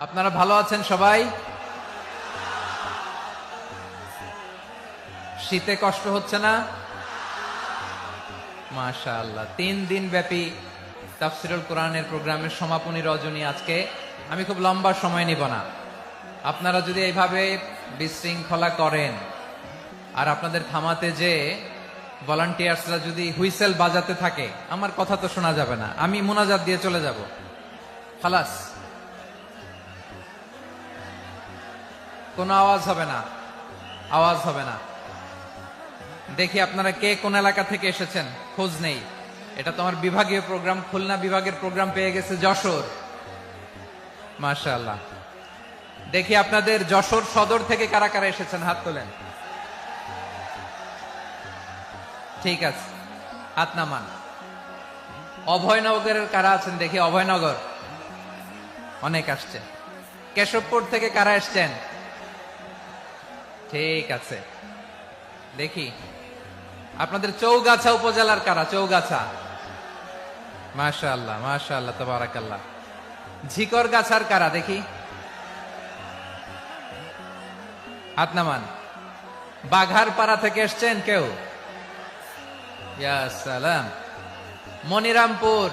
আপনারা ভালো আছেন সবাই? শীতে কষ্ট হচ্ছে না? মাশাআল্লাহ। 3 দিন ব্যাপী তাফসীরুল কোরআনের প্রোগ্রামের সমাপনী রজনী আজকে। আমি খুব লম্বা সময় নিব না। আপনারা যদি এইভাবে বিশৃঙ্খলা করেন আর আপনাদের থামাতে যে ভলান্টিয়ার্সরা যদি হুইসেল বাজাতে থাকে, আমার কথা তো শোনা যাবে না, আমি মুনাজাত দিয়ে চলে যাব। খালাস, কোনো আওয়াজ হবে না, আওয়াজ হবে না। দেখি আপনারা কে কোন এলাকা থেকে এসেছেন, খোঁজ নেই। এটা তো আমার বিভাগীয় প্রোগ্রাম, খুলনা বিভাগের প্রোগ্রাম পেয়ে গেছে যশোর। মাশাআল্লাহ। দেখি আপনাদের যশোর সদর থেকে কারা কারা এসেছেন, হাত তোলেন। ঠিক আছে, হাত নামান। অভয়নগরের কারা আছেন দেখি? অভয়নগর অনেক আসছে। কেশবপুর থেকে কারা এসছেন? ঠিক আছে, দেখি আপনাদের চৌগাছা উপজেলার কারা? চৌগাছা, মাশাআল্লাহ মাশাআল্লাহ তাবারাকাল্লাহ। ঝিকরগাছার কারা দেখি? হাত নামান। বাঘারপাড়া থেকে এসছেন কেউ? ইয়া সালাম। মনিরামপুর,